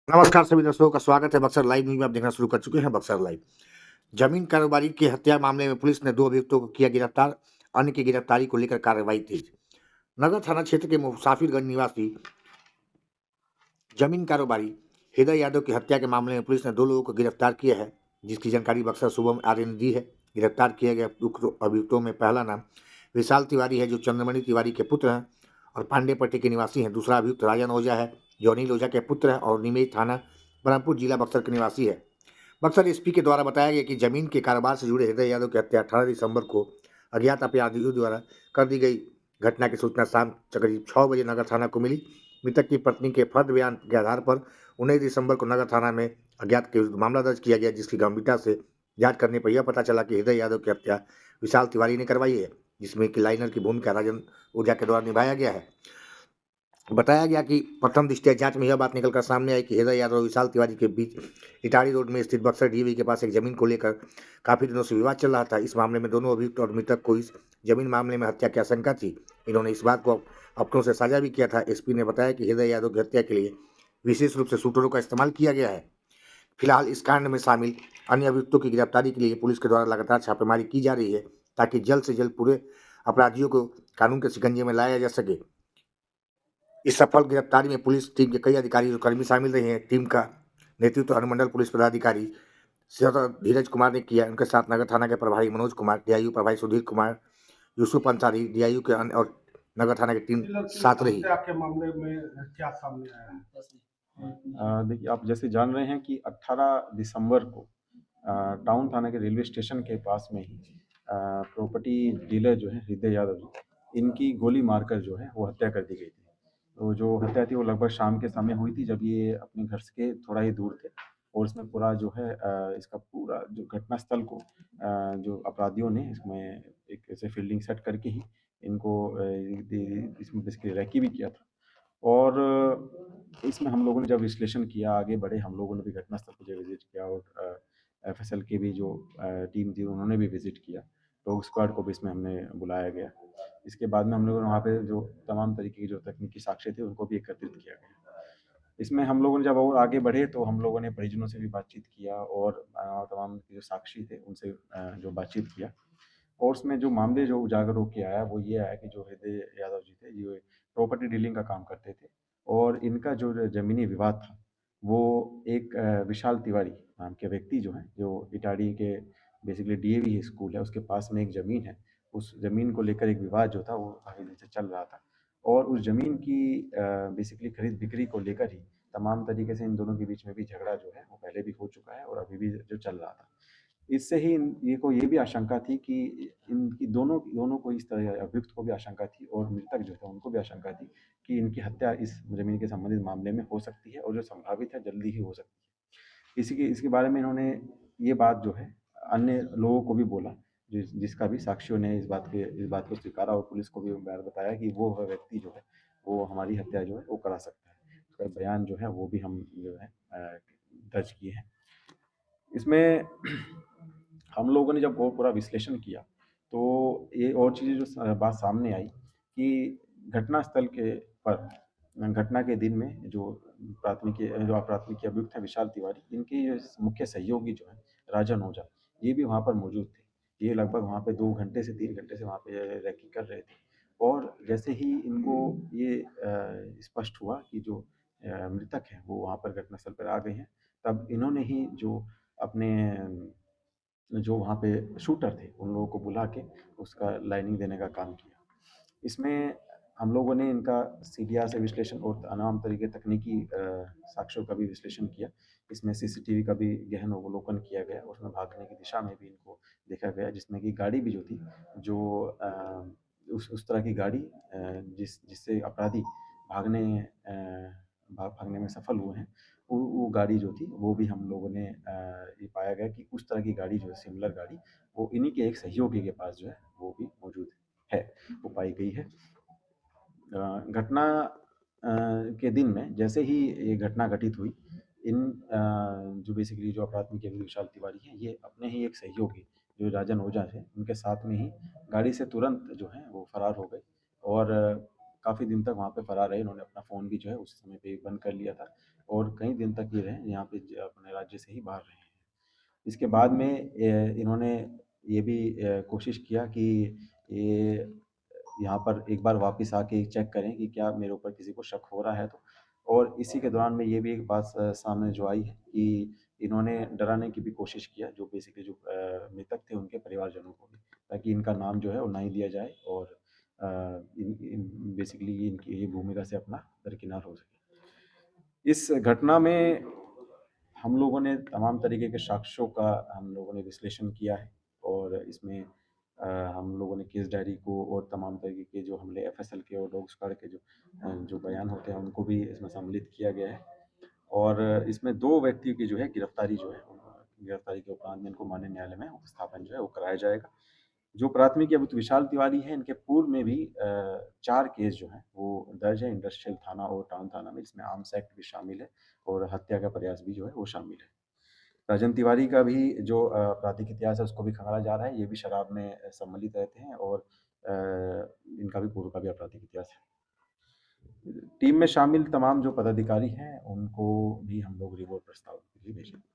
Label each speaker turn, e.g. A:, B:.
A: नमस्कार सभी दर्शकों का स्वागत है बक्सर लाइव न्यूज में। आप देखना शुरू कर चुके हैं बक्सर लाइव। जमीन कारोबारी की हत्या मामले में पुलिस ने 2 अभियुक्तों को किया गिरफ्तार। अन्य की गिरफ्तारी को लेकर कार्रवाई तेज। नगर थाना क्षेत्र के मुसाफिरगंज निवासी जमीन कारोबारी हृदय यादव की हत्या के मामले में पुलिस ने 2 लोगों को गिरफ्तार किया है, जिसकी जानकारी बक्सर सुबह में आर्य ने दी है। गिरफ्तार किए गए अभियुक्तों में पहला नाम विशाल तिवारी है, जो चंद्रमणि तिवारी के पुत्र हैं और पांडेपट्टी के निवासी हैं। दूसरा अभियुक्त राजन ओझा है, जो अनिल ओझा के पुत्र है और निमेज थाना ब्रह्मपुर जिला बक्सर के निवासी है। बक्सर एसपी के द्वारा बताया गया कि जमीन के कारोबार से जुड़े हृदय यादव की हत्या 18 दिसंबर को अज्ञात अपराधियों द्वारा कर दी गई। घटना की सूचना शाम करीब 6 बजे नगर थाना को मिली। मृतक की पत्नी के फर्द बयान के आधार पर 19 दिसंबर को नगर थाना में अज्ञात के विरुद्ध मामला दर्ज किया गया, जिसकी गंभीरता से जांच करने पर यह पता चला कि हृदय यादव की हत्या विशाल तिवारी ने करवाई है, जिसमें कि लाइनर की भूमिका राजन ओझा के द्वारा निभाया गया है। बताया गया कि प्रथम दृष्टया जांच में यह बात निकलकर सामने आई कि हृदय यादव और विशाल तिवारी के बीच इटाड़ी रोड में स्थित बक्सर डीएवी के पास एक जमीन को लेकर काफी दिनों से विवाद चल रहा था। इस मामले में दोनों अभियुक्त और मृतक को इस जमीन मामले में हत्या की आशंका थी। इन्होंने इस बात को अपनों से साझा भी किया था। एसपी ने बताया कि हृदय यादव की हत्या के लिए विशेष रूप से शूटरों का इस्तेमाल किया गया है। फिलहाल इस कांड में शामिल अन्य अभियुक्तों की गिरफ्तारी के लिए पुलिस के द्वारा लगातार छापेमारी की जा रही है, ताकि जल्द से जल्द पूरे अपराधियों को कानून के शिकंजे में लाया जा सके। इस सफल गिरफ्तारी में पुलिस टीम के कई अधिकारी और कर्मी शामिल रहे हैं। टीम का नेतृत्व अनुमंडल पुलिस पदाधिकारी धीरज कुमार ने किया। उनके साथ नगर थाना के प्रभारी मनोज कुमार, डीआईयू प्रभारी सुधीर कुमार, यूसुफ अंसारी, डीआईयू के अन्य और नगर थाना की टीम साथ रही।
B: के मामले में क्या सामने आया है?
C: देखिए, आप जैसे जान रहे हैं कि 18 दिसंबर को टाउन थाना के रेलवे स्टेशन के पास में ही प्रॉपर्टी डीलर जो है हृदय यादव जी, इनकी गोली मारकर जो है वो हत्या कर दी गई थी। तो जो हत्या थी वो लगभग शाम के समय हुई थी, जब ये अपने घर से थोड़ा ही दूर थे। और इसमें पूरा जो है इसका पूरा जो घटनास्थल को जो अपराधियों ने इसमें एक ऐसे फील्डिंग सेट करके ही इनको इसमें बेसिकली रैकी भी किया था। और इसमें हम लोगों ने जब विश्लेषण किया, आगे बढ़े, हम लोगों ने भी घटनास्थल को जो विज़िट किया और एफएसएल की भी जो टीम थी उन्होंने भी विज़िट किया। डॉग स्क्वाड को भी इसमें हमने बुलाया गया। इसके बाद में हम लोगों ने वहाँ पे जो तमाम तरीके की जो तकनीकी साक्ष्य थे उनको भी एकत्रित किया गया। इसमें हम लोगों ने जब और आगे बढ़े तो हम लोगों ने परिजनों से भी बातचीत किया और तमाम जो साक्षी थे उनसे जो बातचीत किया। और उसमें जो मामले जो उजागर होके आया वो ये आया कि जो हृदय यादव जी थे, ये प्रॉपर्टी डीलिंग का काम करते थे और इनका जो ज़मीनी विवाद था वो एक विशाल तिवारी नाम के व्यक्ति जो हैं, जो इटाड़ी के बेसिकली डीएवी स्कूल है उसके पास में एक ज़मीन है। उस ज़मीन को लेकर एक विवाद जो था वो काफ़ी दिन से चल रहा था और उस ज़मीन की बेसिकली खरीद बिक्री को लेकर ही तमाम तरीके से इन दोनों के बीच में भी झगड़ा जो है वो पहले भी हो चुका है और अभी भी जो चल रहा था। इससे ही ये को ये भी आशंका थी कि इनकी दोनों दोनों को इस तरह अभियुक्त को भी आशंका थी और मृतक जो था उनको भी आशंका थी कि इनकी हत्या इस ज़मीन के संबंधित मामले में हो सकती है और जो संभावित है जल्दी ही हो सकती है। इसके बारे में इन्होंने ये बात जो है अन्य लोगों को भी बोला, जिसका भी साक्षियों ने इस बात को स्वीकारा और पुलिस को भी बताया कि वो व्यक्ति जो है वो हमारी हत्या जो है वो करा सकता है। उसका बयान जो है वो भी हम जो है दर्ज किए हैं। इसमें हम लोगों ने जब वो पूरा विश्लेषण किया तो ये और चीज़ें जो बात सामने आई कि घटनास्थल के पर घटना के दिन में जो अप्राथमिकी अभियुक्त है विशाल तिवारी, इनके मुख्य सहयोगी जो है राजन ओझा, ये भी वहाँ पर मौजूद थे। ये लगभग वहाँ पे 2 घंटे से 3 घंटे से वहाँ पे रैकी कर रहे थे और जैसे ही इनको ये स्पष्ट हुआ कि जो मृतक है वो वहाँ पर घटनास्थल पर आ गए हैं, तब इन्होंने ही जो अपने जो वहाँ पे शूटर थे उन लोगों को बुला के उसका लाइनिंग देने का काम किया। इसमें हम लोगों ने इनका सीडीआर से विश्लेषण और तमाम तरीके तकनीकी साक्ष्यों का भी विश्लेषण किया। इसमें सीसीटीवी का भी गहन अवलोकन किया गया, उसमें भागने की दिशा में भी इनको देखा गया, जिसमें कि गाड़ी भी जो थी, जो उस तरह की गाड़ी जिससे अपराधी भागने भागने में सफल हुए हैं, वो गाड़ी जो थी वो भी हम लोगों ने ये पाया गया कि उस तरह की गाड़ी जो है, सिमिलर गाड़ी, वो इन्हीं के एक सहयोगी के पास जो है वो भी मौजूद है, वो पाई गई है। घटना के दिन में जैसे ही ये घटना घटित हुई, जो बेसिकली जो प्राथमिक अभियुक्त विशाल तिवारी हैं, ये अपने ही एक सहयोगी जो राजन ओझा थे, उनके साथ में ही गाड़ी से तुरंत जो है वो फरार हो गए और काफ़ी दिन तक वहाँ पे फरार रहे। इन्होंने अपना फ़ोन भी जो है उस समय पे बंद कर लिया था और कई दिन तक ये रहे यहाँ पे अपने राज्य से ही बाहर रहे हैं। इसके बाद में इन्होंने ये भी कोशिश किया कि ये यहाँ पर एक बार वापस आके चेक करें कि क्या मेरे ऊपर किसी को शक हो रहा है तो। और इसी के दौरान में ये भी एक बात सामने जो आई है कि इन्होंने डराने की भी कोशिश किया जो बेसिकली जो मृतक थे उनके परिवारजनों को भी, ताकि इनका नाम जो है वो नहीं लिया जाए और बेसिकली इनकी ये भूमिका से अपना दरकिनार हो सके। इस घटना में हम लोगों ने तमाम तरीके के साक्ष्यों का हम लोगों ने विश्लेषण किया है और इसमें हम लोगों ने केस डायरी को और तमाम तरीके के जो हमले एफएसएल के और डॉग स्क्वाड के जो बयान होते हैं उनको भी इसमें सम्मिलित किया गया है और इसमें 2 व्यक्ति की जो है गिरफ्तारी के उपरांत में इनको माननीय न्यायालय में उपस्थापन जो है वो कराया जाएगा। जो प्राथमिकी अभी तो विशाल तिवारी है, इनके पूर्व में भी 4 केस जो हैं वो दर्ज है इंडस्ट्रियल थाना और टाउन थाना में, जिसमें आर्म्स एक्ट भी शामिल है और हत्या का प्रयास भी जो है वो शामिल है। राजन तिवारी का भी जो आपराधिक इतिहास है उसको भी खंगाला जा रहा है, ये भी शराब में सम्मिलित रहते हैं और इनका भी पूर्व का भी आपराधिक इतिहास है। टीम में शामिल तमाम जो पदाधिकारी हैं उनको भी हम लोग रिवॉर्ड प्रस्ताव के लिए भेजेंगे।